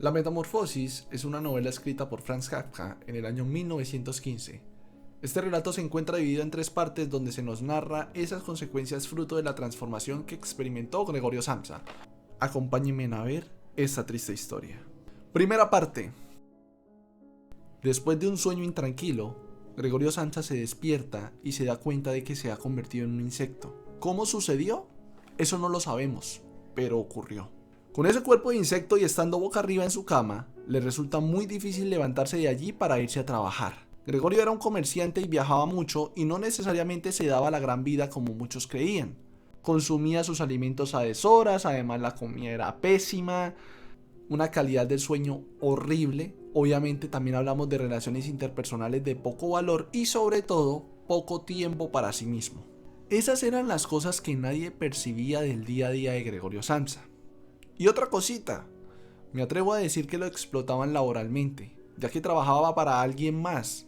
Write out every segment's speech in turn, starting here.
La Metamorfosis es una novela escrita por Franz Kafka en el año 1915. Este relato se encuentra dividido en tres partes donde se nos narra esas consecuencias fruto de la transformación que experimentó Gregorio Samsa. Acompáñenme a ver esta triste historia. Primera parte. Después de un sueño intranquilo, Gregorio Samsa se despierta y se da cuenta de que se ha convertido en un insecto. ¿Cómo sucedió? Eso no lo sabemos, pero ocurrió. Con ese cuerpo de insecto y estando boca arriba en su cama, le resulta muy difícil levantarse de allí para irse a trabajar. Gregorio era un comerciante y viajaba mucho y no necesariamente se daba la gran vida como muchos creían. Consumía sus alimentos a deshoras, además la comida era pésima, una calidad del sueño horrible. Obviamente también hablamos de relaciones interpersonales de poco valor y sobre todo poco tiempo para sí mismo. Esas eran las cosas que nadie percibía del día a día de Gregorio Samsa. Y otra cosita, me atrevo a decir que lo explotaban laboralmente, ya que trabajaba para alguien más,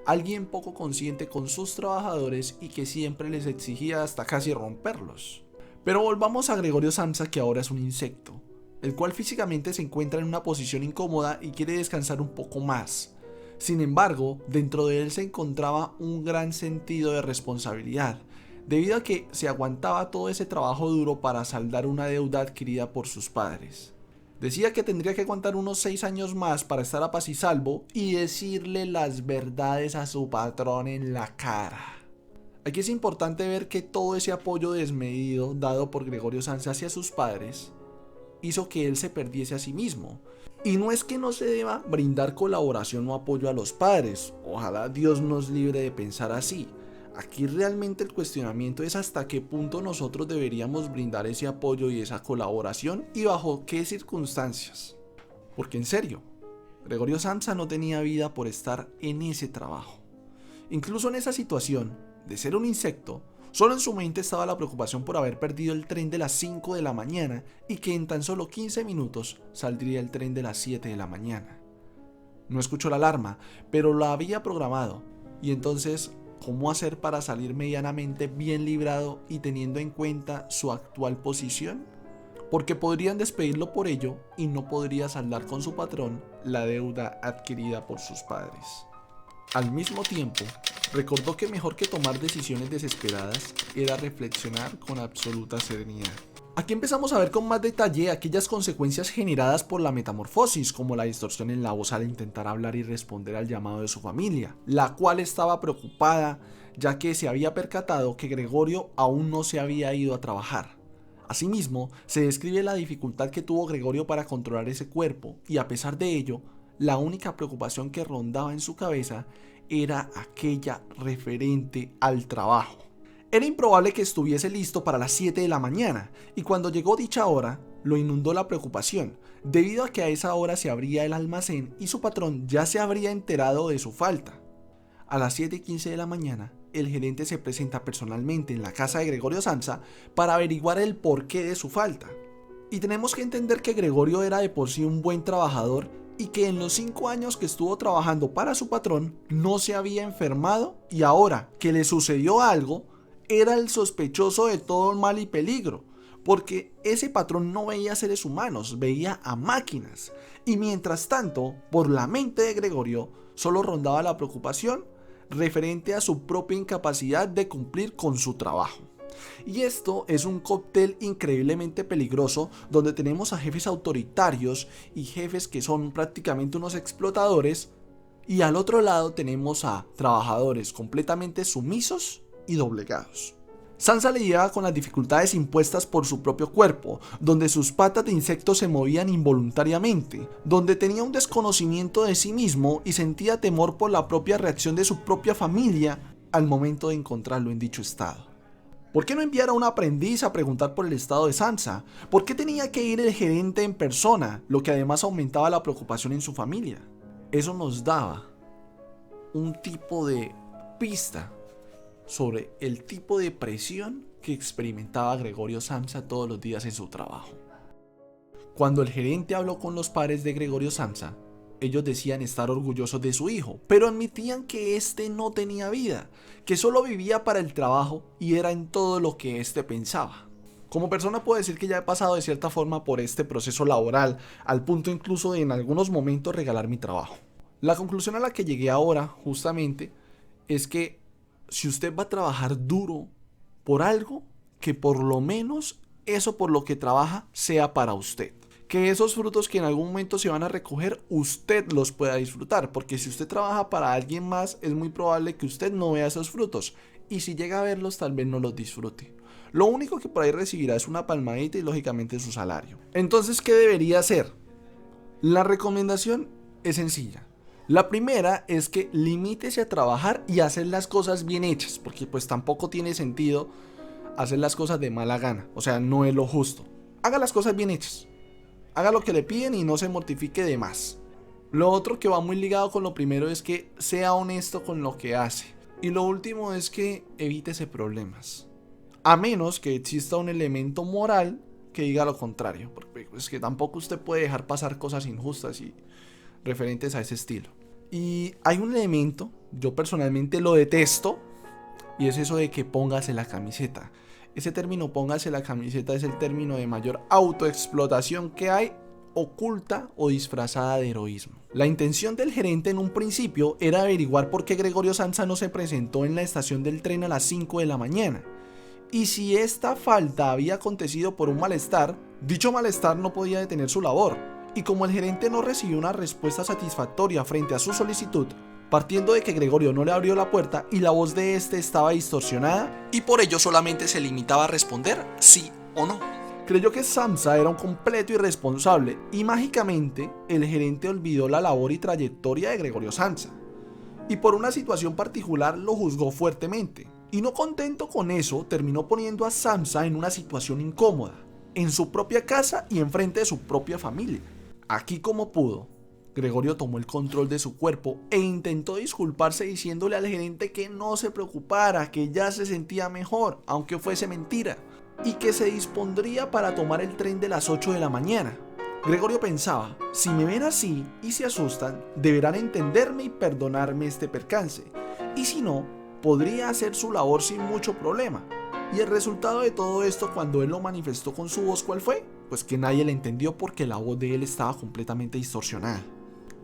alguien poco consciente con sus trabajadores y que siempre les exigía hasta casi romperlos. Pero volvamos a Gregorio Samsa, que ahora es un insecto, el cual físicamente se encuentra en una posición incómoda y quiere descansar un poco más. Sin embargo, dentro de él se encontraba un gran sentido de responsabilidad, debido a que se aguantaba todo ese trabajo duro para saldar una deuda adquirida por sus padres. Decía que tendría que aguantar unos 6 años más para estar a paz y salvo y decirle las verdades a su patrón en la cara. Aquí es importante ver que todo ese apoyo desmedido dado por Gregorio Samsa hacia sus padres hizo que él se perdiese a sí mismo. Y no es que no se deba brindar colaboración o apoyo a los padres, ojalá Dios nos libre de pensar así. Aquí realmente el cuestionamiento es hasta qué punto nosotros deberíamos brindar ese apoyo y esa colaboración y bajo qué circunstancias. Porque en serio, Gregorio Samsa no tenía vida por estar en ese trabajo. Incluso en esa situación de ser un insecto, solo en su mente estaba la preocupación por haber perdido el tren de las 5 de la mañana y que en tan solo 15 minutos saldría el tren de las 7 de la mañana. No escuchó la alarma, pero la había programado y entonces ¿cómo hacer para salir medianamente bien librado y teniendo en cuenta su actual posición? Porque podrían despedirlo por ello y no podría saldar con su patrón la deuda adquirida por sus padres. Al mismo tiempo, recordó que mejor que tomar decisiones desesperadas era reflexionar con absoluta serenidad. Aquí empezamos a ver con más detalle aquellas consecuencias generadas por la metamorfosis, como la distorsión en la voz al intentar hablar y responder al llamado de su familia, la cual estaba preocupada ya que se había percatado que Gregorio aún no se había ido a trabajar. Asimismo, se describe la dificultad que tuvo Gregorio para controlar ese cuerpo y a pesar de ello, la única preocupación que rondaba en su cabeza era aquella referente al trabajo. Era improbable que estuviese listo para las 7 de la mañana, y cuando llegó dicha hora, lo inundó la preocupación, debido a que a esa hora se abría el almacén y su patrón ya se habría enterado de su falta. A las 7:15 de la mañana, el gerente se presenta personalmente en la casa de Gregorio Samsa para averiguar el porqué de su falta. Y tenemos que entender que Gregorio era de por sí un buen trabajador y que en los 5 años que estuvo trabajando para su patrón no se había enfermado y ahora que le sucedió algo, era el sospechoso de todo mal y peligro, porque ese patrón no veía seres humanos, veía a máquinas. Y mientras tanto, por la mente de Gregorio, solo rondaba la preocupación referente a su propia incapacidad de cumplir con su trabajo. Y esto es un cóctel increíblemente peligroso donde tenemos a jefes autoritarios y jefes que son prácticamente unos explotadores, y al otro lado tenemos a trabajadores completamente sumisos y doblegados. Samsa lidiaba con las dificultades impuestas por su propio cuerpo, donde sus patas de insecto se movían involuntariamente, donde tenía un desconocimiento de sí mismo y sentía temor por la propia reacción de su propia familia al momento de encontrarlo en dicho estado. ¿Por qué no enviar a un aprendiz a preguntar por el estado de Samsa? ¿Por qué tenía que ir el gerente en persona, lo que además aumentaba la preocupación en su familia? Eso nos daba un tipo de pista sobre el tipo de presión que experimentaba Gregorio Samsa todos los días en su trabajo. Cuando el gerente habló con los padres de Gregorio Samsa, ellos decían estar orgullosos de su hijo, pero admitían que éste no tenía vida, que solo vivía para el trabajo y era en todo lo que éste pensaba. Como persona puedo decir que ya he pasado de cierta forma por este proceso laboral, al punto incluso de en algunos momentos regalar mi trabajo. La conclusión a la que llegué ahora, justamente, es que si usted va a trabajar duro por algo, que por lo menos eso por lo que trabaja sea para usted. Que esos frutos que en algún momento se van a recoger, usted los pueda disfrutar. Porque si usted trabaja para alguien más, es muy probable que usted no vea esos frutos. Y si llega a verlos, tal vez no los disfrute. Lo único que por ahí recibirá es una palmadita y lógicamente su salario. Entonces, ¿qué debería hacer? La recomendación es sencilla. La primera es que limítese a trabajar y hacer las cosas bien hechas, porque pues tampoco tiene sentido hacer las cosas de mala gana, o sea, no es lo justo. Haga las cosas bien hechas, haga lo que le piden y no se mortifique de más. Lo otro que va muy ligado con lo primero es que sea honesto con lo que hace. Y lo último es que evítese problemas. A menos que exista un elemento moral que diga lo contrario, porque es que tampoco usted puede dejar pasar cosas injustas y referentes a ese estilo. Y hay un elemento, yo personalmente lo detesto, y es eso de que póngase la camiseta. Ese término póngase la camiseta es el término de mayor autoexplotación que hay, oculta o disfrazada de heroísmo. La intención del gerente en un principio era averiguar por qué Gregorio Samsa no se presentó en la estación del tren a las 5 de la mañana. Y si esta falta había acontecido por un malestar, dicho malestar no podía detener su labor. Y como el gerente no recibió una respuesta satisfactoria frente a su solicitud, partiendo de que Gregorio no le abrió la puerta y la voz de este estaba distorsionada, y por ello solamente se limitaba a responder sí o no, creyó que Samsa era un completo irresponsable y mágicamente el gerente olvidó la labor y trayectoria de Gregorio Samsa. Y por una situación particular lo juzgó fuertemente. Y no contento con eso, terminó poniendo a Samsa en una situación incómoda, en su propia casa y enfrente de su propia familia. Aquí como pudo, Gregorio tomó el control de su cuerpo e intentó disculparse diciéndole al gerente que no se preocupara, que ya se sentía mejor, aunque fuese mentira, y que se dispondría para tomar el tren de las 8 de la mañana. Gregorio pensaba, si me ven así y se asustan, deberán entenderme y perdonarme este percance, y si no, podría hacer su labor sin mucho problema. Y el resultado de todo esto, cuando él lo manifestó con su voz, ¿cuál fue? Pues que nadie le entendió porque la voz de él estaba completamente distorsionada.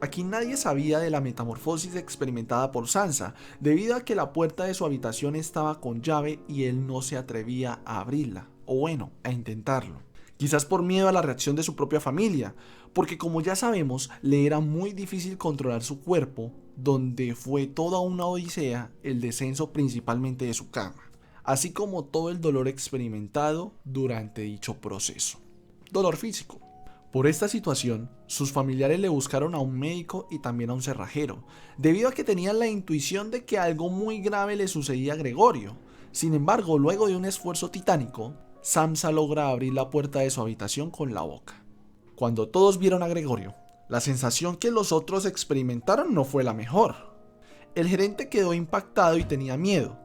Aquí nadie sabía de la metamorfosis experimentada por Samsa, debido a que la puerta de su habitación estaba con llave y él no se atrevía a abrirla, o bueno, a intentarlo. Quizás por miedo a la reacción de su propia familia, porque como ya sabemos, le era muy difícil controlar su cuerpo, donde fue toda una odisea el descenso principalmente de su cama, así como todo el dolor experimentado durante dicho proceso. Dolor físico. Por esta situación, sus familiares le buscaron a un médico y también a un cerrajero, debido a que tenían la intuición de que algo muy grave le sucedía a Gregorio. Sin embargo, luego de un esfuerzo titánico, Samsa logra abrir la puerta de su habitación con la boca. Cuando todos vieron a Gregorio, la sensación que los otros experimentaron no fue la mejor. El gerente quedó impactado y tenía miedo.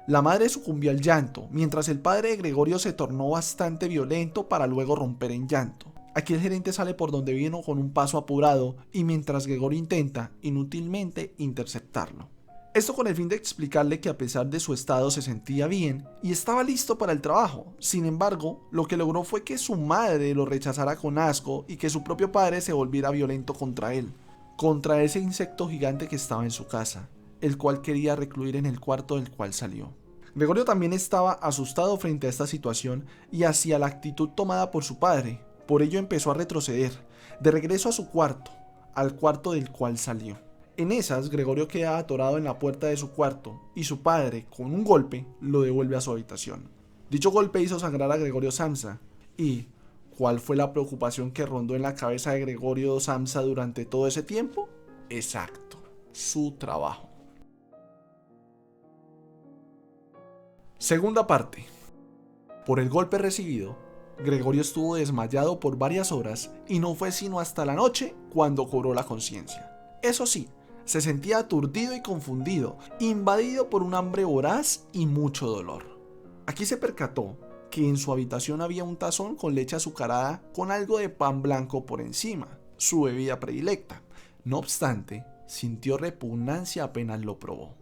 La madre sucumbió al llanto, mientras el padre de Gregorio se tornó bastante violento para luego romper en llanto. Aquí el gerente sale por donde vino con un paso apurado y mientras Gregorio intenta, inútilmente, interceptarlo. Esto con el fin de explicarle que a pesar de su estado se sentía bien y estaba listo para el trabajo. Sin embargo, lo que logró fue que su madre lo rechazara con asco y que su propio padre se volviera violento contra él, contra ese insecto gigante que estaba en su casa, el cual quería recluir en el cuarto del cual salió. Gregorio también estaba asustado frente a esta situación y hacia la actitud tomada por su padre. Por ello empezó a retroceder, de regreso a su cuarto, al cuarto del cual salió. En esas, Gregorio queda atorado en la puerta de su cuarto y su padre, con un golpe, lo devuelve a su habitación. Dicho golpe hizo sangrar a Gregorio Samsa. ¿Y cuál fue la preocupación que rondó en la cabeza de Gregorio Samsa durante todo ese tiempo? Exacto, su trabajo. Segunda parte. Por el golpe recibido, Gregorio estuvo desmayado por varias horas y no fue sino hasta la noche cuando cobró la conciencia. Eso sí, se sentía aturdido y confundido, invadido por un hambre voraz y mucho dolor. Aquí se percató que en su habitación había un tazón con leche azucarada con algo de pan blanco por encima, su bebida predilecta. No obstante, sintió repugnancia apenas lo probó.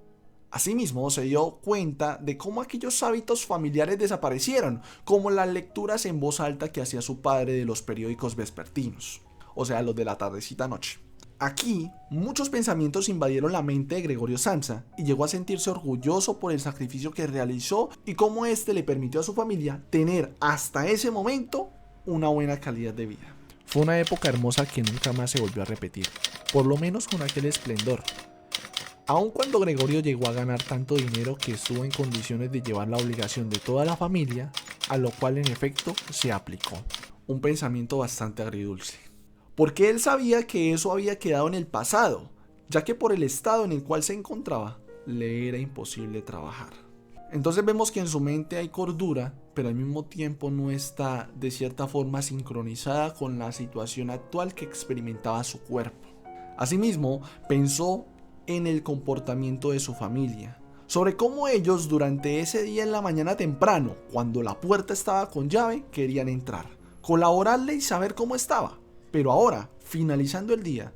Asimismo, se dio cuenta de cómo aquellos hábitos familiares desaparecieron, como las lecturas en voz alta que hacía su padre de los periódicos vespertinos, o sea, los de la tardecita noche. Aquí, muchos pensamientos invadieron la mente de Gregorio Samsa y llegó a sentirse orgulloso por el sacrificio que realizó y cómo este le permitió a su familia tener hasta ese momento una buena calidad de vida. Fue una época hermosa que nunca más se volvió a repetir, por lo menos con aquel esplendor. Aun cuando Gregorio llegó a ganar tanto dinero que estuvo en condiciones de llevar la obligación de toda la familia, a lo cual en efecto se aplicó. Un pensamiento bastante agridulce. Porque él sabía que eso había quedado en el pasado, ya que por el estado en el cual se encontraba, le era imposible trabajar. Entonces vemos que en su mente hay cordura, pero al mismo tiempo no está de cierta forma sincronizada con la situación actual que experimentaba su cuerpo. Asimismo, pensó en el comportamiento de su familia, sobre cómo ellos durante ese día en la mañana temprano, cuando la puerta estaba con llave, querían entrar, colaborarle y saber cómo estaba. Pero ahora, finalizando el día,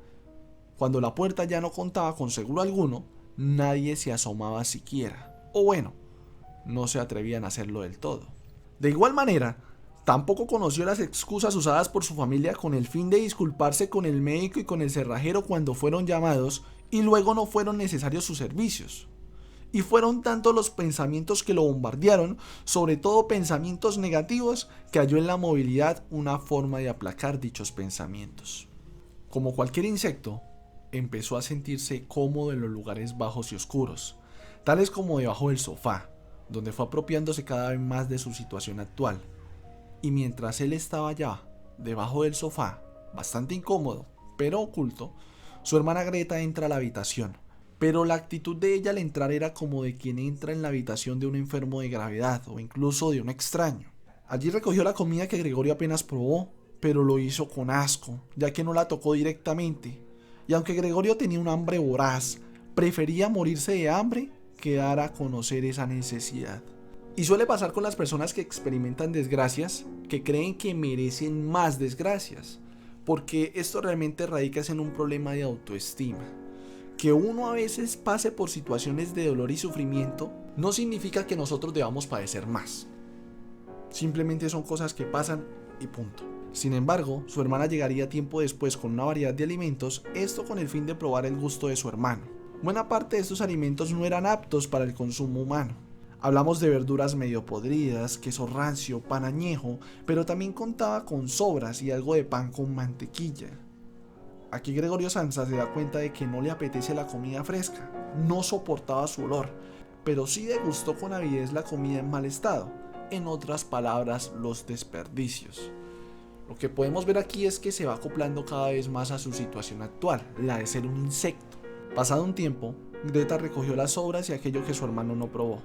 cuando la puerta ya no contaba con seguro alguno, nadie se asomaba siquiera. O bueno, no se atrevían a hacerlo del todo. De igual manera, tampoco conoció las excusas usadas por su familia con el fin de disculparse con el médico y con el cerrajero cuando fueron llamados y luego no fueron necesarios sus servicios. Y fueron tantos los pensamientos que lo bombardearon, sobre todo pensamientos negativos, que halló en la movilidad una forma de aplacar dichos pensamientos. Como cualquier insecto, empezó a sentirse cómodo en los lugares bajos y oscuros, tales como debajo del sofá, donde fue apropiándose cada vez más de su situación actual. Y mientras él estaba allá, debajo del sofá, bastante incómodo, pero oculto, su hermana Greta entra a la habitación. Pero la actitud de ella al entrar era como de quien entra en la habitación de un enfermo de gravedad o incluso de un extraño. Allí recogió la comida que Gregorio apenas probó, pero lo hizo con asco, ya que no la tocó directamente. Y aunque Gregorio tenía un hambre voraz, prefería morirse de hambre que dar a conocer esa necesidad. Y suele pasar con las personas que experimentan desgracias, que creen que merecen más desgracias, porque esto realmente radica en un problema de autoestima. Que uno a veces pase por situaciones de dolor y sufrimiento no significa que nosotros debamos padecer más. Simplemente son cosas que pasan y punto. Sin embargo, su hermana llegaría tiempo después con una variedad de alimentos, esto con el fin de probar el gusto de su hermano. Buena parte de estos alimentos no eran aptos para el consumo humano. Hablamos de verduras medio podridas, queso rancio, pan añejo, pero también contaba con sobras y algo de pan con mantequilla. Aquí Gregorio Samsa se da cuenta de que no le apetece la comida fresca, no soportaba su olor, pero sí degustó con avidez la comida en mal estado, en otras palabras, los desperdicios. Lo que podemos ver aquí es que se va acoplando cada vez más a su situación actual, la de ser un insecto. Pasado un tiempo, Greta recogió las sobras y aquello que su hermano no probó,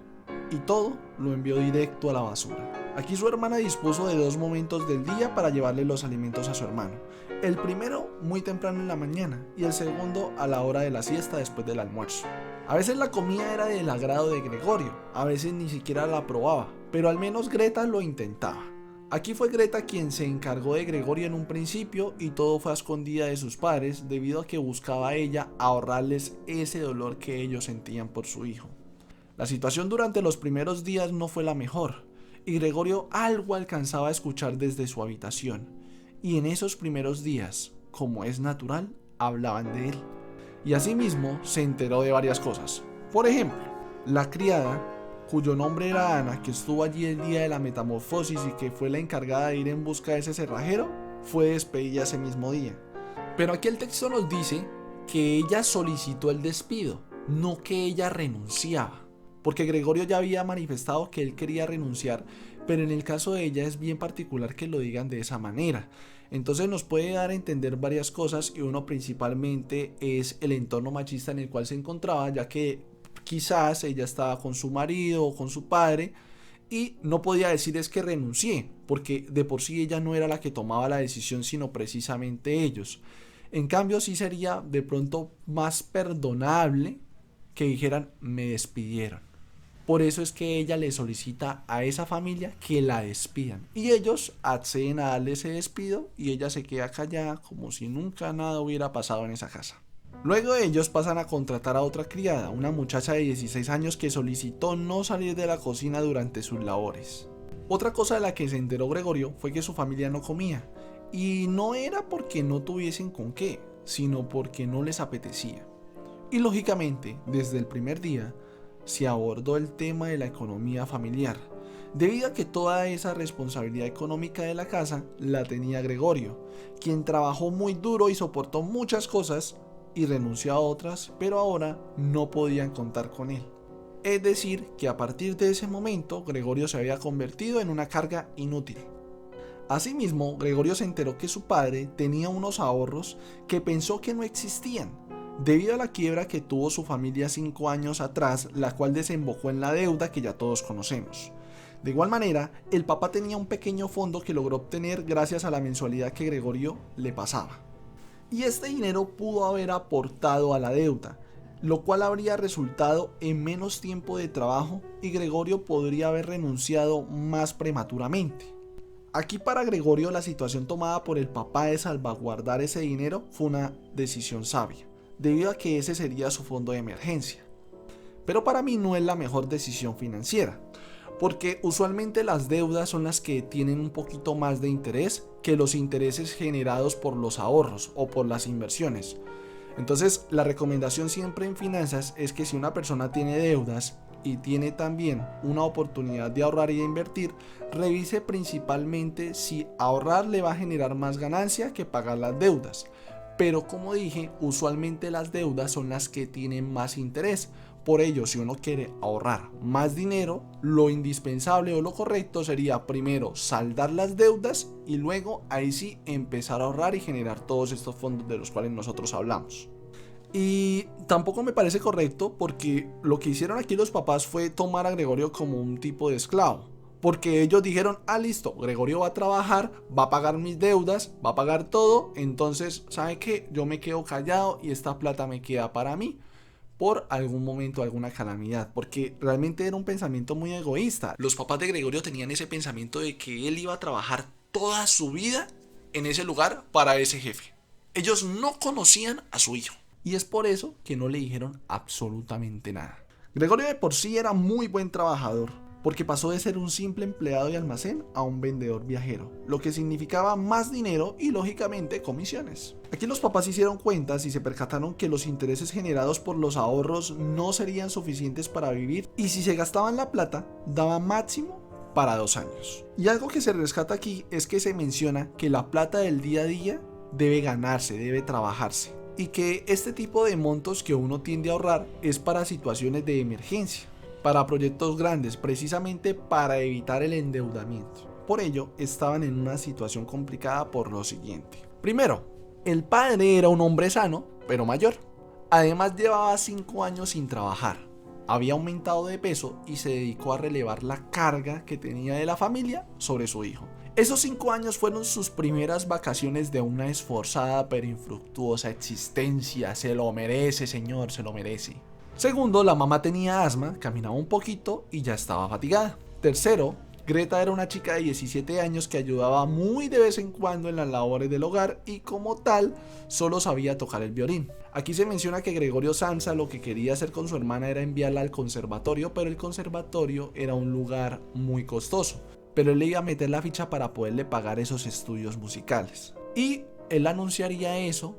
y todo lo envió directo a la basura. Aquí su hermana dispuso de 2 momentos del día para llevarle los alimentos a su hermano. El primero muy temprano en la mañana y el segundo a la hora de la siesta después del almuerzo. A veces la comida era del agrado de Gregorio, a veces ni siquiera la probaba, pero al menos Greta lo intentaba. Aquí fue Greta quien se encargó de Gregorio en un principio y todo fue a escondida de sus padres debido a que buscaba ella ahorrarles ese dolor que ellos sentían por su hijo. La situación durante los primeros días no fue la mejor y Gregorio algo alcanzaba a escuchar desde su habitación. Y en esos primeros días, como es natural, hablaban de él. Y asimismo se enteró de varias cosas. Por ejemplo, la criada, cuyo nombre era Ana, que estuvo allí el día de la metamorfosis y que fue la encargada de ir en busca de ese cerrajero, fue despedida ese mismo día. Pero aquí el texto nos dice que ella solicitó el despido, no que ella renunciaba. Porque Gregorio ya había manifestado que él quería renunciar, pero en el caso de ella es bien particular que lo digan de esa manera. Entonces nos puede dar a entender varias cosas y uno principalmente es el entorno machista en el cual se encontraba, ya que quizás ella estaba con su marido o con su padre y no podía decir es que renuncié, porque de por sí ella no era la que tomaba la decisión, sino precisamente ellos. En cambio sí sería de pronto más perdonable que dijeran me despidieron. Por eso es que ella le solicita a esa familia que la despidan. Y ellos acceden a darle ese despido y ella se queda callada como si nunca nada hubiera pasado en esa casa. Luego ellos pasan a contratar a otra criada, una muchacha de 16 años que solicitó no salir de la cocina durante sus labores. Otra cosa de la que se enteró Gregorio fue que su familia no comía, y no era porque no tuviesen con qué, sino porque no les apetecía. Y lógicamente, desde el primer día, se abordó el tema de la economía familiar, debido a que toda esa responsabilidad económica de la casa la tenía Gregorio, quien trabajó muy duro y soportó muchas cosas y renunció a otras, pero ahora no podían contar con él. Es decir, que a partir de ese momento, Gregorio se había convertido en una carga inútil. Asimismo, Gregorio se enteró que su padre tenía unos ahorros que pensó que no existían, debido a la quiebra que tuvo su familia 5 años atrás, la cual desembocó en la deuda que ya todos conocemos. De igual manera, el papá tenía un pequeño fondo que logró obtener gracias a la mensualidad que Gregorio le pasaba. Y este dinero pudo haber aportado a la deuda, lo cual habría resultado en menos tiempo de trabajo y Gregorio podría haber renunciado más prematuramente. Aquí para Gregorio la situación tomada por el papá de salvaguardar ese dinero fue una decisión sabia, debido a que ese sería su fondo de emergencia. Pero para mí no es la mejor decisión financiera, porque usualmente las deudas son las que tienen un poquito más de interés que los intereses generados por los ahorros o por las inversiones. Entonces, la recomendación siempre en finanzas es que si una persona tiene deudas y tiene también una oportunidad de ahorrar y de invertir, revise principalmente si ahorrar le va a generar más ganancia que pagar las deudas. Pero como dije, usualmente las deudas son las que tienen más interés. Por ello, si uno quiere ahorrar más dinero, lo indispensable o lo correcto sería primero saldar las deudas y luego ahí sí empezar a ahorrar y generar todos estos fondos de los cuales nosotros hablamos. Y tampoco me parece correcto porque lo que hicieron aquí los papás fue tomar a Gregorio como un tipo de esclavo. Porque ellos dijeron, listo, Gregorio va a trabajar, va a pagar mis deudas, va a pagar todo, entonces, ¿sabe qué? Yo me quedo callado y esta plata me queda para mí por algún momento, alguna calamidad, porque realmente era un pensamiento muy egoísta. Los papás de Gregorio tenían ese pensamiento de que él iba a trabajar toda su vida en ese lugar para ese jefe. Ellos no conocían a su hijo y es por eso que no le dijeron absolutamente nada. Gregorio de por sí era muy buen trabajador, porque pasó de ser un simple empleado de almacén a un vendedor viajero, lo que significaba más dinero y lógicamente comisiones. Aquí los papás hicieron cuentas y se percataron que los intereses generados por los ahorros no serían suficientes para vivir y si se gastaban la plata, daba máximo para 2 años. Y algo que se rescata aquí es que se menciona que la plata del día a día debe ganarse, debe trabajarse y que este tipo de montos que uno tiende a ahorrar es para situaciones de emergencia, para proyectos grandes, precisamente para evitar el endeudamiento. Por ello, estaban en una situación complicada por lo siguiente. Primero, el padre era un hombre sano, pero mayor. Además, llevaba 5 años sin trabajar. Había aumentado de peso y se dedicó a relevar la carga que tenía de la familia sobre su hijo. Esos 5 años fueron sus primeras vacaciones de una esforzada pero infructuosa existencia. Se lo merece, señor, se lo merece. Segundo, la mamá tenía asma, caminaba un poquito y ya estaba fatigada. Tercero, Greta era una chica de 17 años que ayudaba muy de vez en cuando en las labores del hogar y como tal, solo sabía tocar el violín. Aquí se menciona que Gregorio Samsa lo que quería hacer con su hermana era enviarla al conservatorio, pero el conservatorio era un lugar muy costoso. Pero él le iba a meter la ficha para poderle pagar esos estudios musicales. Y él anunciaría eso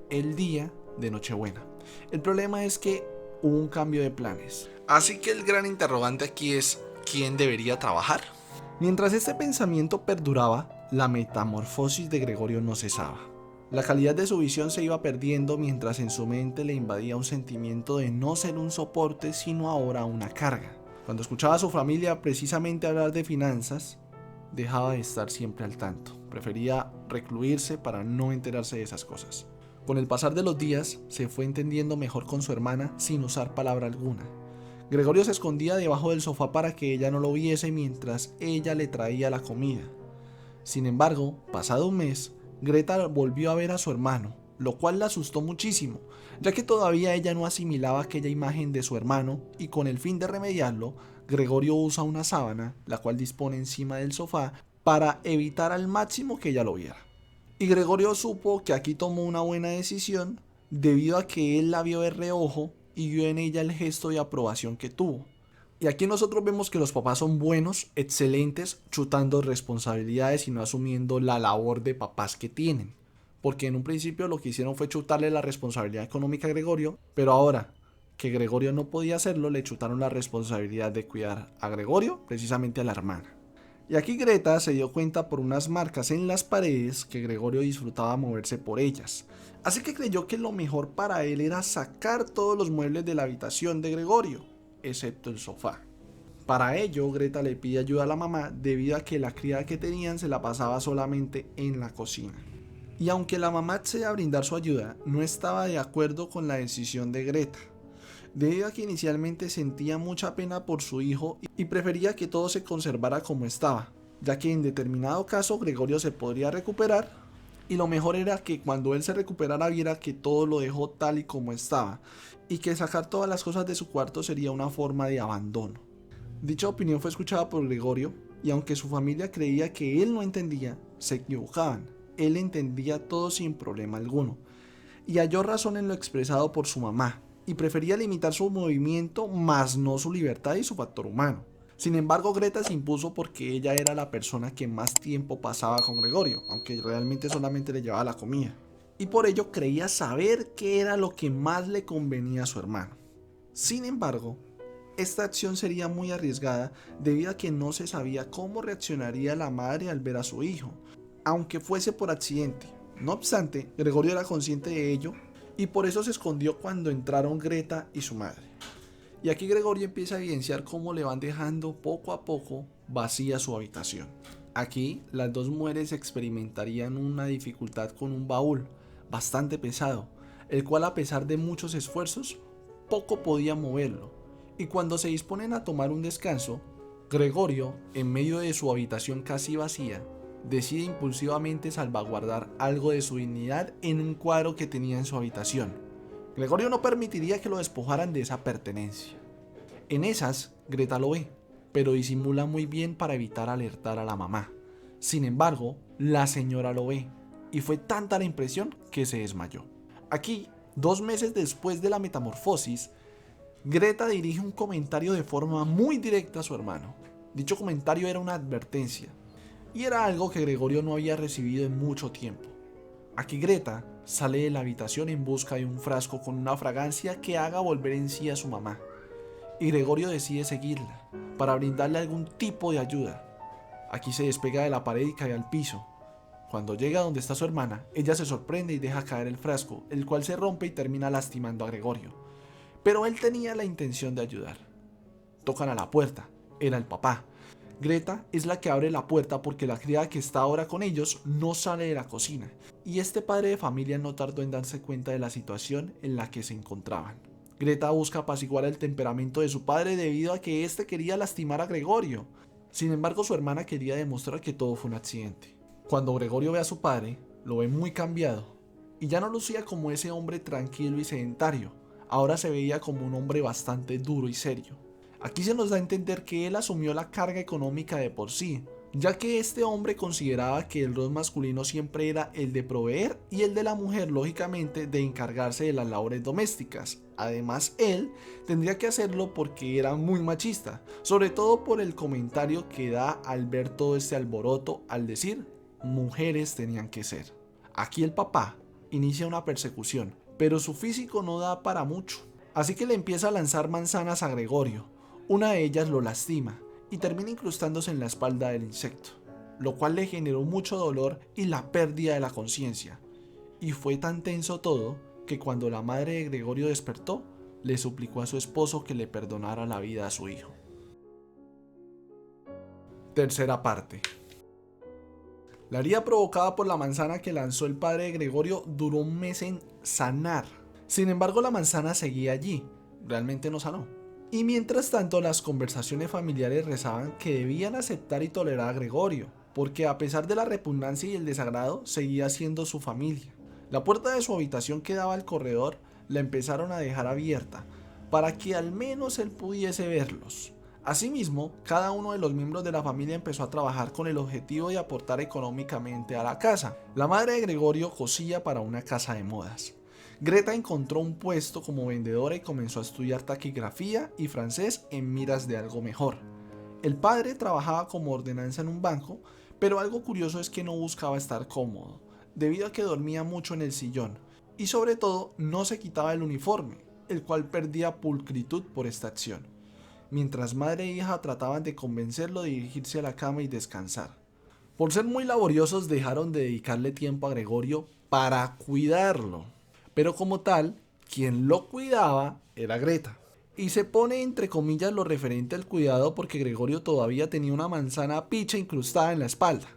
el día de Nochebuena. El problema es que hubo un cambio de planes. Así que el gran interrogante aquí es ¿quién debería trabajar? Mientras este pensamiento perduraba, la metamorfosis de Gregorio no cesaba. La calidad de su visión se iba perdiendo mientras en su mente le invadía un sentimiento de no ser un soporte sino ahora una carga. Cuando escuchaba a su familia precisamente hablar de finanzas, dejaba de estar siempre al tanto. Prefería recluirse para no enterarse de esas cosas. Con el pasar de los días, se fue entendiendo mejor con su hermana sin usar palabra alguna. Gregorio se escondía debajo del sofá para que ella no lo viese mientras ella le traía la comida. Sin embargo, pasado un mes, Greta volvió a ver a su hermano, lo cual la asustó muchísimo, ya que todavía ella no asimilaba aquella imagen de su hermano y con el fin de remediarlo, Gregorio usa una sábana, la cual dispone encima del sofá, para evitar al máximo que ella lo viera. Y Gregorio supo que aquí tomó una buena decisión debido a que él la vio de reojo y vio en ella el gesto de aprobación que tuvo. Y aquí nosotros vemos que los papás son buenos, excelentes, chutando responsabilidades y no asumiendo la labor de papás que tienen. Porque en un principio lo que hicieron fue chutarle la responsabilidad económica a Gregorio, pero ahora que Gregorio no podía hacerlo, le chutaron la responsabilidad de cuidar a Gregorio, precisamente a la hermana. Y aquí Greta se dio cuenta por unas marcas en las paredes que Gregorio disfrutaba moverse por ellas. Así que creyó que lo mejor para él era sacar todos los muebles de la habitación de Gregorio, excepto el sofá. Para ello, Greta le pide ayuda a la mamá debido a que la criada que tenían se la pasaba solamente en la cocina. Y aunque la mamá accede a brindar su ayuda, no estaba de acuerdo con la decisión de Greta, debido a que inicialmente sentía mucha pena por su hijo y prefería que todo se conservara como estaba, ya que en determinado caso Gregorio se podría recuperar y lo mejor era que cuando él se recuperara viera que todo lo dejó tal y como estaba y que sacar todas las cosas de su cuarto sería una forma de abandono. Dicha opinión fue escuchada por Gregorio y aunque su familia creía que él no entendía, se equivocaban. Él entendía todo sin problema alguno y halló razón en lo expresado por su mamá y prefería limitar su movimiento más no su libertad y su factor humano. Sin embargo, Greta se impuso porque ella era la persona que más tiempo pasaba con Gregorio, aunque realmente solamente le llevaba la comida. Y por ello creía saber qué era lo que más le convenía a su hermano. Sin embargo, esta acción sería muy arriesgada debido a que no se sabía cómo reaccionaría la madre al ver a su hijo, aunque fuese por accidente. No obstante, Gregorio era consciente de ello y por eso se escondió cuando entraron Greta y su madre. Y aquí Gregorio empieza a evidenciar cómo le van dejando poco a poco vacía su habitación. Aquí las dos mujeres experimentarían una dificultad con un baúl bastante pesado, el cual a pesar de muchos esfuerzos, poco podía moverlo. Y cuando se disponen a tomar un descanso, Gregorio, en medio de su habitación casi vacía, decide impulsivamente salvaguardar algo de su dignidad en un cuadro que tenía en su habitación. Gregorio no permitiría que lo despojaran de esa pertenencia. En esas, Greta lo ve, pero disimula muy bien para evitar alertar a la mamá. Sin embargo, la señora lo ve, y fue tanta la impresión que se desmayó. Aquí, 2 meses después de la metamorfosis, Greta dirige un comentario de forma muy directa a su hermano. Dicho comentario era una advertencia, y era algo que Gregorio no había recibido en mucho tiempo. Aquí Greta sale de la habitación en busca de un frasco con una fragancia que haga volver en sí a su mamá, y Gregorio decide seguirla para brindarle algún tipo de ayuda. Aquí se despega de la pared y cae al piso. Cuando llega donde está su hermana, ella se sorprende y deja caer el frasco, el cual se rompe y termina lastimando a Gregorio. Pero él tenía la intención de ayudar. Tocan a la puerta, era el papá. Greta es la que abre la puerta porque la criada que está ahora con ellos no sale de la cocina, y este padre de familia no tardó en darse cuenta de la situación en la que se encontraban. Greta busca apaciguar el temperamento de su padre debido a que éste quería lastimar a Gregorio. Sin embargo, su hermana quería demostrar que todo fue un accidente. Cuando Gregorio ve a su padre, lo ve muy cambiado, y ya no lucía como ese hombre tranquilo y sedentario, ahora se veía como un hombre bastante duro y serio. Aquí se nos da a entender que él asumió la carga económica de por sí, ya que este hombre consideraba que el rol masculino siempre era el de proveer y el de la mujer, lógicamente, de encargarse de las labores domésticas. Además, él tendría que hacerlo porque era muy machista, sobre todo por el comentario que da al ver todo este alboroto al decir mujeres tenían que ser. Aquí el papá inicia una persecución, pero su físico no da para mucho, así que le empieza a lanzar manzanas a Gregorio. Una de ellas lo lastima y termina incrustándose en la espalda del insecto, lo cual le generó mucho dolor y la pérdida de la conciencia. Y fue tan tenso todo que cuando la madre de Gregorio despertó, le suplicó a su esposo que le perdonara la vida a su hijo. Tercera parte. La herida provocada por la manzana que lanzó el padre de Gregorio duró un mes en sanar. Sin embargo, la manzana seguía allí, realmente no sanó. Y mientras tanto, las conversaciones familiares rezaban que debían aceptar y tolerar a Gregorio, porque a pesar de la repugnancia y el desagrado, seguía siendo su familia. La puerta de su habitación que daba al corredor la empezaron a dejar abierta, para que al menos él pudiese verlos. Asimismo, cada uno de los miembros de la familia empezó a trabajar con el objetivo de aportar económicamente a la casa. La madre de Gregorio cosía para una casa de modas. Greta encontró un puesto como vendedora y comenzó a estudiar taquigrafía y francés en miras de algo mejor. El padre trabajaba como ordenanza en un banco, pero algo curioso es que no buscaba estar cómodo, debido a que dormía mucho en el sillón, y sobre todo no se quitaba el uniforme, el cual perdía pulcritud por esta acción, mientras madre e hija trataban de convencerlo de dirigirse a la cama y descansar. Por ser muy laboriosos dejaron de dedicarle tiempo a Gregorio para cuidarlo, pero como tal, quien lo cuidaba era Greta. Y se pone entre comillas lo referente al cuidado porque Gregorio todavía tenía una manzana picha incrustada en la espalda.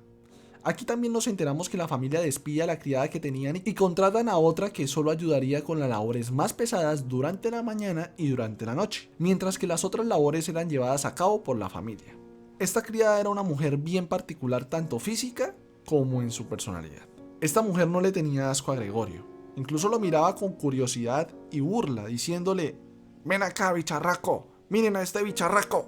Aquí también nos enteramos que la familia despide a la criada que tenían y contratan a otra que solo ayudaría con las labores más pesadas durante la mañana y durante la noche, mientras que las otras labores eran llevadas a cabo por la familia. Esta criada era una mujer bien particular tanto física como en su personalidad. Esta mujer no le tenía asco a Gregorio, incluso lo miraba con curiosidad y burla, diciéndole: ven acá, bicharraco, miren a este bicharraco.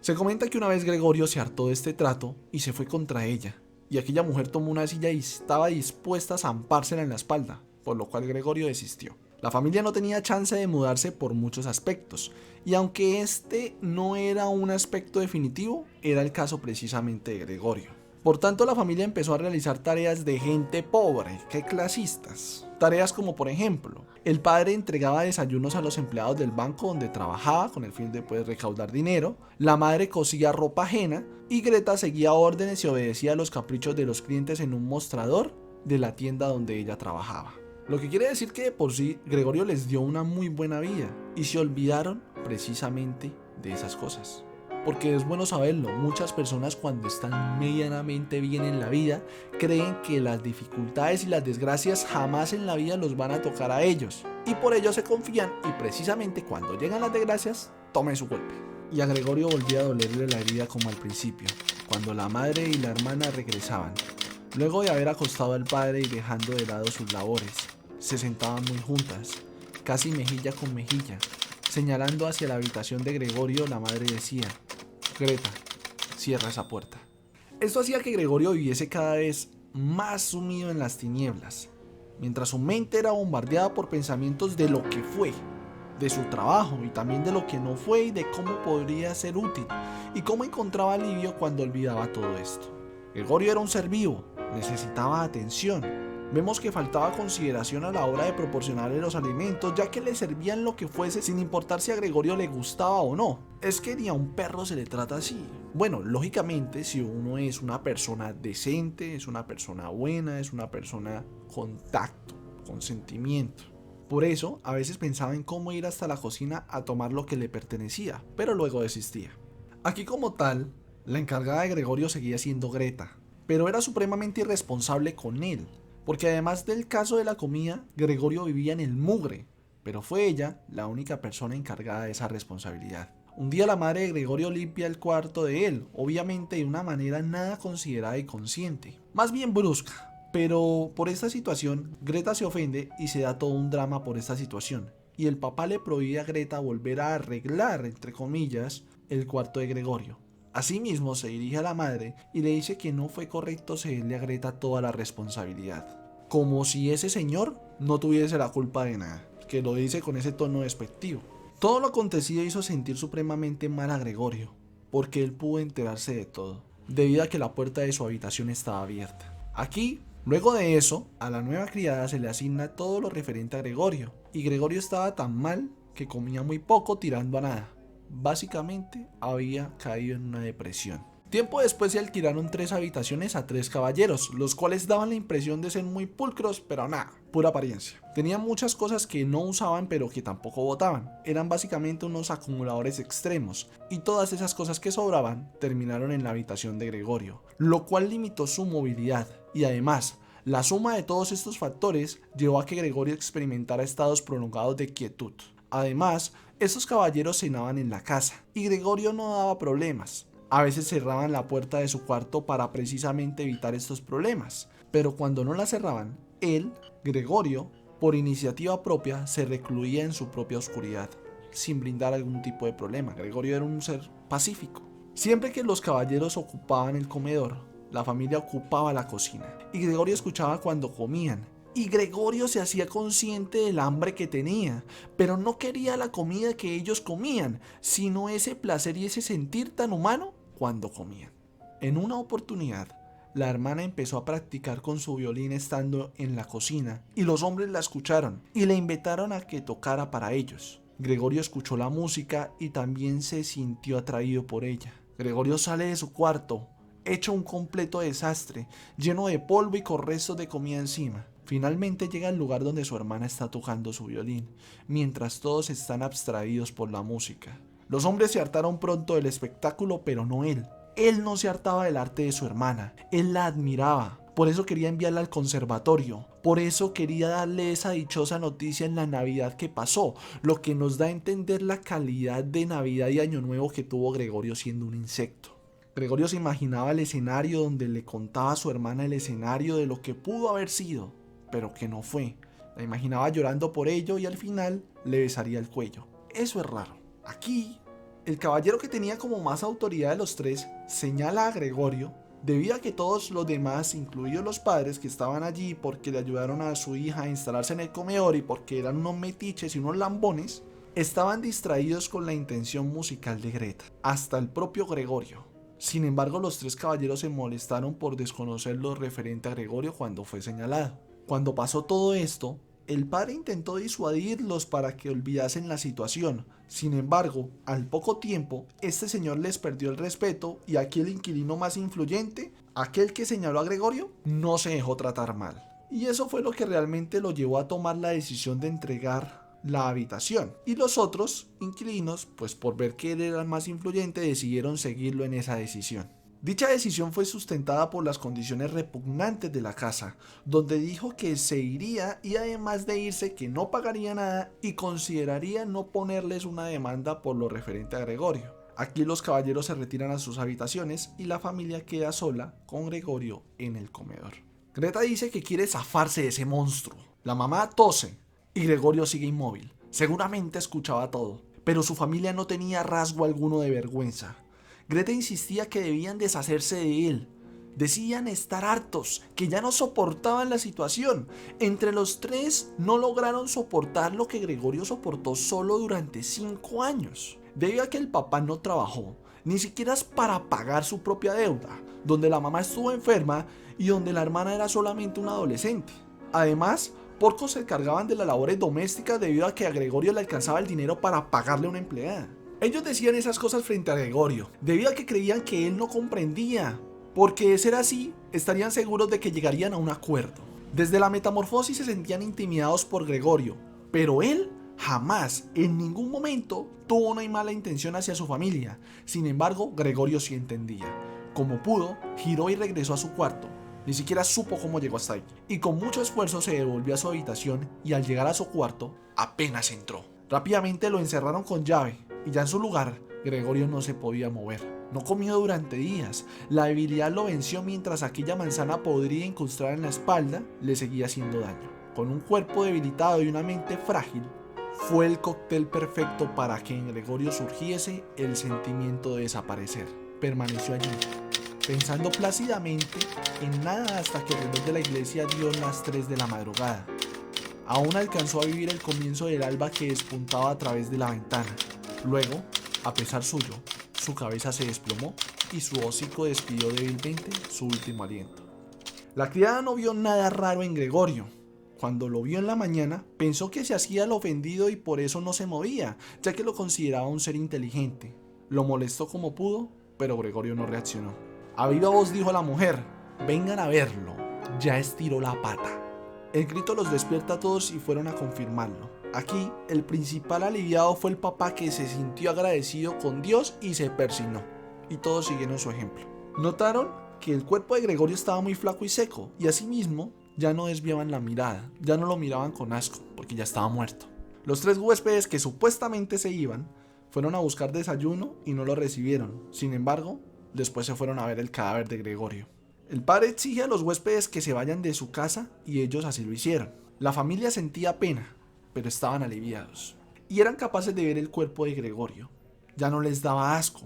Se comenta que una vez Gregorio se hartó de este trato y se fue contra ella, y aquella mujer tomó una silla y estaba dispuesta a zampársela en la espalda, por lo cual Gregorio desistió. La familia no tenía chance de mudarse por muchos aspectos, y aunque este no era un aspecto definitivo, era el caso precisamente de Gregorio. Por tanto, la familia empezó a realizar tareas de gente pobre, que clasistas. Tareas como, por ejemplo, el padre entregaba desayunos a los empleados del banco donde trabajaba con el fin de recaudar dinero, la madre cosía ropa ajena y Greta seguía órdenes y obedecía a los caprichos de los clientes en un mostrador de la tienda donde ella trabajaba. Lo que quiere decir que de por sí Gregorio les dio una muy buena vida y se olvidaron precisamente de esas cosas. Porque es bueno saberlo, muchas personas cuando están medianamente bien en la vida creen que las dificultades y las desgracias jamás en la vida los van a tocar a ellos y por ello se confían y precisamente cuando llegan las desgracias tomen su golpe. Y a Gregorio volvía a dolerle la herida como al principio, cuando la madre y la hermana regresaban. Luego de haber acostado al padre y dejando de lado sus labores, se sentaban muy juntas, casi mejilla con mejilla. Señalando hacia la habitación de Gregorio, la madre decía: Greta, cierra esa puerta. Esto hacía que Gregorio viviese cada vez más sumido en las tinieblas, mientras su mente era bombardeada por pensamientos de lo que fue, de su trabajo y también de lo que no fue y de cómo podría ser útil y cómo encontraba alivio cuando olvidaba todo esto. Gregorio era un ser vivo, necesitaba atención. Vemos que faltaba consideración a la hora de proporcionarle los alimentos, ya que le servían lo que fuese sin importar si a Gregorio le gustaba o no. Es que ni a un perro se le trata así. Bueno, lógicamente si uno es una persona decente, es una persona buena, es una persona con tacto, con sentimiento. Por eso, a veces pensaba en cómo ir hasta la cocina a tomar lo que le pertenecía, pero luego desistía. Aquí como tal, la encargada de Gregorio seguía siendo Greta, pero era supremamente irresponsable con él. Porque además del caso de la comida, Gregorio vivía en el mugre, pero fue ella la única persona encargada de esa responsabilidad. Un día la madre de Gregorio limpia el cuarto de él, obviamente de una manera nada considerada y consciente, más bien brusca. Pero por esta situación, Greta se ofende y se da todo un drama por esta situación. Y el papá le prohíbe a Greta volver a arreglar, entre comillas, el cuarto de Gregorio. Asimismo se dirige a la madre y le dice que no fue correcto cederle a Greta toda la responsabilidad. Como si ese señor no tuviese la culpa de nada, que lo dice con ese tono despectivo. Todo lo acontecido hizo sentir supremamente mal a Gregorio, porque él pudo enterarse de todo, debido a que la puerta de su habitación estaba abierta. Aquí, luego de eso, a la nueva criada se le asigna todo lo referente a Gregorio, y Gregorio estaba tan mal que comía muy poco tirando a nada. Básicamente había caído en una depresión. Tiempo después se alquilaron 3 habitaciones a 3 caballeros, los cuales daban la impresión de ser muy pulcros, pero nada, pura apariencia. Tenían muchas cosas que no usaban pero que tampoco botaban, eran básicamente unos acumuladores extremos, y todas esas cosas que sobraban terminaron en la habitación de Gregorio, lo cual limitó su movilidad, y además, la suma de todos estos factores llevó a que Gregorio experimentara estados prolongados de quietud. Además, estos caballeros cenaban en la casa, y Gregorio no daba problemas. A veces cerraban la puerta de su cuarto para precisamente evitar estos problemas, pero cuando no la cerraban, él, Gregorio, por iniciativa propia, se recluía en su propia oscuridad, sin brindar algún tipo de problema. Gregorio era un ser pacífico. Siempre que los caballeros ocupaban el comedor, la familia ocupaba la cocina, y Gregorio escuchaba cuando comían, Y Gregorio se hacía consciente del hambre que tenía, pero no quería la comida que ellos comían, sino ese placer y ese sentir tan humano cuando comían. En una oportunidad, la hermana empezó a practicar con su violín estando en la cocina y los hombres la escucharon y le invitaron a que tocara para ellos. Gregorio escuchó la música y también se sintió atraído por ella. Gregorio sale de su cuarto, hecho un completo desastre, lleno de polvo y con restos de comida encima. Finalmente llega al lugar donde su hermana está tocando su violín, mientras todos están abstraídos por la música. Los hombres se hartaron pronto del espectáculo, pero no él. Él no se hartaba del arte de su hermana, él la admiraba. Por eso quería enviarla al conservatorio, por eso quería darle esa dichosa noticia en la Navidad que pasó, lo que nos da a entender la calidad de Navidad y Año Nuevo que tuvo Gregorio siendo un insecto. Gregorio se imaginaba el escenario donde le contaba a su hermana el escenario de lo que pudo haber sido, pero que no fue. La imaginaba llorando por ello y al final le besaría el cuello. Eso es raro. Aquí, el caballero que tenía como más autoridad de los tres señala a Gregorio debido a que todos los demás, incluidos los padres que estaban allí porque le ayudaron a su hija a instalarse en el comedor y porque eran unos metiches y unos lambones, estaban distraídos con la intención musical de Greta, hasta el propio Gregorio. Sin embargo, los tres caballeros se molestaron por desconocer lo referente a Gregorio cuando fue señalado. Cuando pasó todo esto, el padre intentó disuadirlos para que olvidasen la situación. Sin embargo, al poco tiempo, este señor les perdió el respeto y aquí el inquilino más influyente, aquel que señaló a Gregorio, no se dejó tratar mal. Y eso fue lo que realmente lo llevó a tomar la decisión de entregar la habitación. Y los otros inquilinos, pues por ver que él era el más influyente, decidieron seguirlo en esa decisión. Dicha decisión fue sustentada por las condiciones repugnantes de la casa, donde dijo que se iría y además de irse que no pagaría nada y consideraría no ponerles una demanda por lo referente a Gregorio. Aquí los caballeros se retiran a sus habitaciones y la familia queda sola con Gregorio en el comedor. Greta dice que quiere zafarse de ese monstruo. La mamá tose y Gregorio sigue inmóvil. Seguramente escuchaba todo, pero su familia no tenía rasgo alguno de vergüenza. Greta insistía que debían deshacerse de él. Decían estar hartos, que ya no soportaban la situación. Entre los tres no lograron soportar lo que Gregorio soportó solo durante 5 años. Debido a que el papá no trabajó, ni siquiera para pagar su propia deuda, donde la mamá estuvo enferma y donde la hermana era solamente una adolescente. Además, pocos se encargaban de las labores domésticas debido a que a Gregorio le alcanzaba el dinero para pagarle a una empleada. Ellos decían esas cosas frente a Gregorio, debido a que creían que él no comprendía, porque de ser así, estarían seguros de que llegarían a un acuerdo. Desde la metamorfosis se sentían intimidados por Gregorio, pero él jamás, en ningún momento, tuvo una mala intención hacia su familia. Sin embargo, Gregorio sí entendía. Como pudo, giró y regresó a su cuarto. Ni siquiera supo cómo llegó hasta ahí. Y con mucho esfuerzo se devolvió a su habitación y al llegar a su cuarto, apenas entró. Rápidamente lo encerraron con llave. Y ya en su lugar, Gregorio no se podía mover. No comió durante días. La debilidad lo venció mientras aquella manzana podrida incrustada en la espalda le seguía haciendo daño. Con un cuerpo debilitado y una mente frágil, fue el cóctel perfecto para que en Gregorio surgiese el sentimiento de desaparecer. Permaneció allí, pensando plácidamente en nada hasta que el reloj de la iglesia dio las 3 de la madrugada. Aún alcanzó a vivir el comienzo del alba que despuntaba a través de la ventana. Luego, a pesar suyo, su cabeza se desplomó y su hocico despidió débilmente su último aliento. La criada no vio nada raro en Gregorio. Cuando lo vio en la mañana, pensó que se hacía el ofendido y por eso no se movía, ya que lo consideraba un ser inteligente. Lo molestó como pudo, pero Gregorio no reaccionó. A viva voz dijo la mujer: «Vengan a verlo, ya estiró la pata». El grito los despierta a todos y fueron a confirmarlo. Aquí, el principal aliviado fue el papá, que se sintió agradecido con Dios y se persignó. Y todos siguieron su ejemplo. Notaron que el cuerpo de Gregorio estaba muy flaco y seco, y asimismo ya no desviaban la mirada, ya no lo miraban con asco, porque ya estaba muerto. Los 3 huéspedes que supuestamente se iban, fueron a buscar desayuno y no lo recibieron. Sin embargo, después se fueron a ver el cadáver de Gregorio. El padre exige a los huéspedes que se vayan de su casa y ellos así lo hicieron. La familia sentía pena, pero estaban aliviados. Y eran capaces de ver el cuerpo de Gregorio. Ya no les daba asco,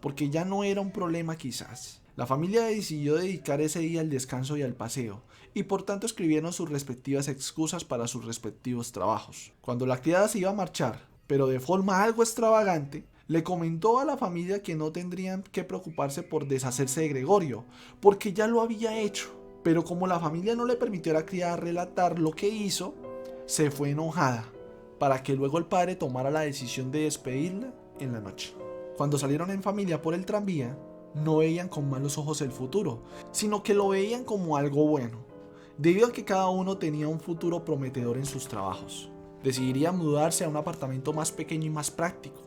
porque ya no era un problema quizás. La familia decidió dedicar ese día al descanso y al paseo, y por tanto escribieron sus respectivas excusas para sus respectivos trabajos. Cuando la criada se iba a marchar, pero de forma algo extravagante, le comentó a la familia que no tendrían que preocuparse por deshacerse de Gregorio, porque ya lo había hecho. Pero como la familia no le permitió a la criada relatar lo que hizo, se fue enojada, para que luego el padre tomara la decisión de despedirla en la noche. Cuando salieron en familia por el tranvía, no veían con malos ojos el futuro, sino que lo veían como algo bueno, debido a que cada uno tenía un futuro prometedor en sus trabajos. Decidiría mudarse a un apartamento más pequeño y más práctico.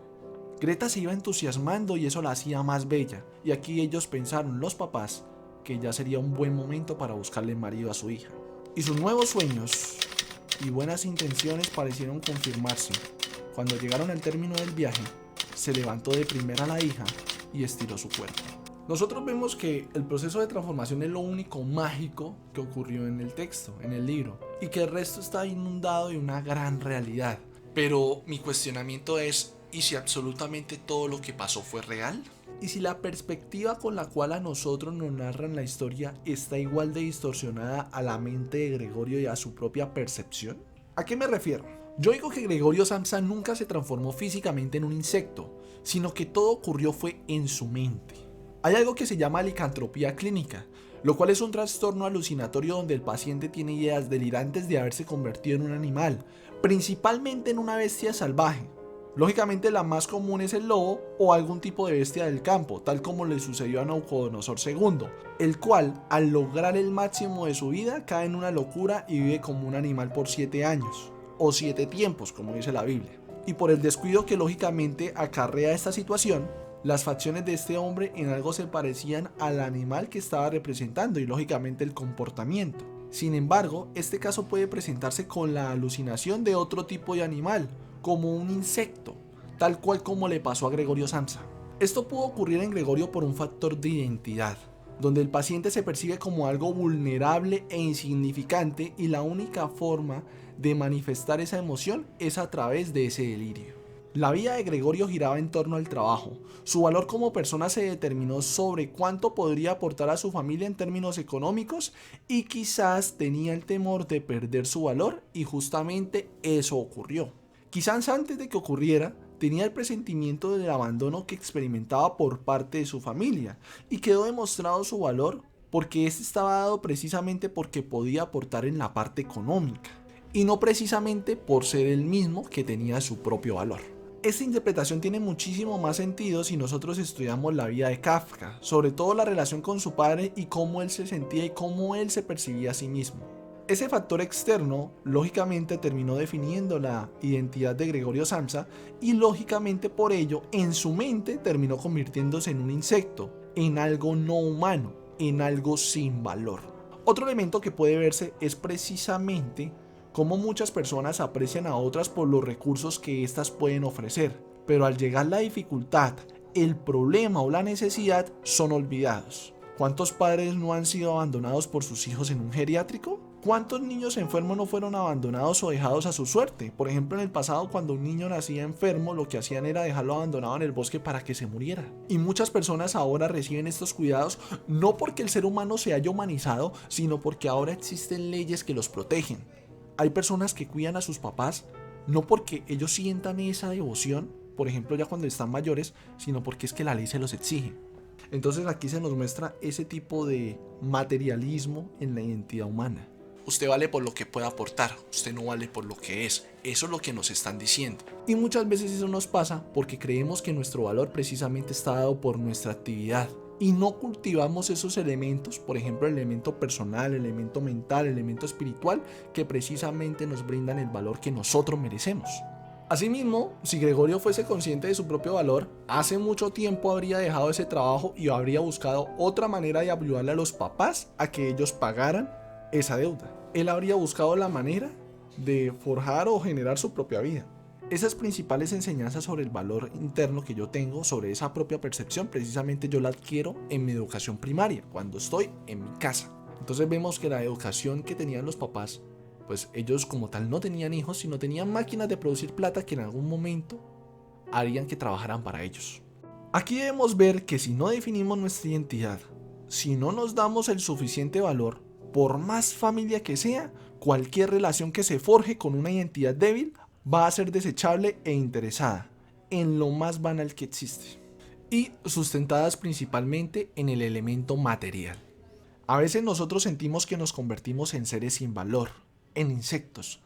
Greta se iba entusiasmando y eso la hacía más bella, y aquí ellos pensaron, los papás, que ya sería un buen momento para buscarle marido a su hija. Y sus nuevos sueños y buenas intenciones parecieron confirmarse. Cuando llegaron al término del viaje, se levantó de primera la hija y estiró su cuerpo. Nosotros vemos que el proceso de transformación es lo único mágico que ocurrió en el texto, en el libro, y que el resto está inundado de una gran realidad. Pero mi cuestionamiento es, ¿y si absolutamente todo lo que pasó fue real? ¿Y si la perspectiva con la cual a nosotros nos narran la historia está igual de distorsionada a la mente de Gregorio y a su propia percepción? ¿A qué me refiero? Yo digo que Gregorio Samsa nunca se transformó físicamente en un insecto, sino que todo ocurrió fue en su mente. Hay algo que se llama licantropía clínica, lo cual es un trastorno alucinatorio donde el paciente tiene ideas delirantes de haberse convertido en un animal, principalmente en una bestia salvaje. Lógicamente la más común es el lobo o algún tipo de bestia del campo, tal como le sucedió a Nabucodonosor II, el cual, al lograr el máximo de su vida, cae en una locura y vive como un animal por 7 años, o 7 tiempos, como dice la Biblia. Y por el descuido que lógicamente acarrea esta situación, las facciones de este hombre en algo se parecían al animal que estaba representando y lógicamente el comportamiento. Sin embargo, este caso puede presentarse con la alucinación de otro tipo de animal, como un insecto, tal cual como le pasó a Gregorio Samsa. Esto pudo ocurrir en Gregorio por un factor de identidad, donde el paciente se percibe como algo vulnerable e insignificante y la única forma de manifestar esa emoción es a través de ese delirio. La vida de Gregorio giraba en torno al trabajo. Su valor como persona se determinó sobre cuánto podría aportar a su familia en términos económicos y quizás tenía el temor de perder su valor y justamente eso ocurrió. Quizás antes de que ocurriera, tenía el presentimiento del abandono que experimentaba por parte de su familia y quedó demostrado su valor porque este estaba dado precisamente porque podía aportar en la parte económica y no precisamente por ser el mismo que tenía su propio valor. Esta interpretación tiene muchísimo más sentido si nosotros estudiamos la vida de Kafka, sobre todo la relación con su padre y cómo él se sentía y cómo él se percibía a sí mismo. Ese factor externo lógicamente terminó definiendo la identidad de Gregorio Samsa y lógicamente por ello en su mente terminó convirtiéndose en un insecto, en algo no humano, en algo sin valor. Otro elemento que puede verse es precisamente cómo muchas personas aprecian a otras por los recursos que éstas pueden ofrecer, pero al llegar la dificultad, el problema o la necesidad son olvidados. ¿Cuántos padres no han sido abandonados por sus hijos en un geriátrico? ¿Cuántos niños enfermos no fueron abandonados o dejados a su suerte? Por ejemplo, en el pasado, cuando un niño nacía enfermo, lo que hacían era dejarlo abandonado en el bosque para que se muriera. Y muchas personas ahora reciben estos cuidados no porque el ser humano se haya humanizado, sino porque ahora existen leyes que los protegen. Hay personas que cuidan a sus papás no porque ellos sientan esa devoción, por ejemplo ya cuando están mayores, sino porque es que la ley se los exige. Entonces aquí se nos muestra ese tipo de materialismo en la identidad humana. Usted vale por lo que puede aportar, usted no vale por lo que es. Eso es lo que nos están diciendo. Y muchas veces eso nos pasa porque creemos que nuestro valor precisamente está dado por nuestra actividad. Y no cultivamos esos elementos, por ejemplo el elemento personal, el elemento mental, el elemento espiritual, que precisamente nos brindan el valor que nosotros merecemos. Asimismo, si Gregorio fuese consciente de su propio valor, hace mucho tiempo habría dejado ese trabajo y habría buscado otra manera de ayudarle a los papás a que ellos pagaran esa deuda. Él habría buscado la manera de forjar o generar su propia vida. Esas principales enseñanzas sobre el valor interno que yo tengo, sobre esa propia percepción, precisamente yo la adquiero en mi educación primaria, cuando estoy en mi casa. Entonces vemos que la educación que tenían los papás, pues ellos como tal no tenían hijos, sino tenían máquinas de producir plata que en algún momento harían que trabajaran para ellos. Aquí debemos ver que si no definimos nuestra identidad, si no nos damos el suficiente valor, por más familia que sea, cualquier relación que se forje con una identidad débil va a ser desechable e interesada en lo más banal que existe, y sustentadas principalmente en el elemento material. A veces nosotros sentimos que nos convertimos en seres sin valor, en insectos,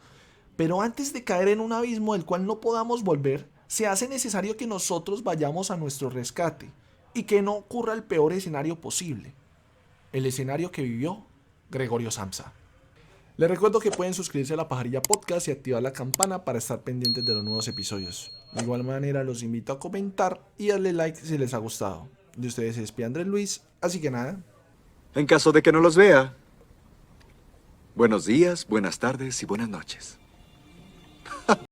pero antes de caer en un abismo del cual no podamos volver, se hace necesario que nosotros vayamos a nuestro rescate y que no ocurra el peor escenario posible, el escenario que vivió Gregorio Samsa. Les recuerdo que pueden suscribirse a La Pajarilla Podcast y activar la campana para estar pendientes de los nuevos episodios. De igual manera los invito a comentar y darle like si les ha gustado. De ustedes se despide Andrés Luis, así que nada. En caso de que no los vea, buenos días, buenas tardes y buenas noches.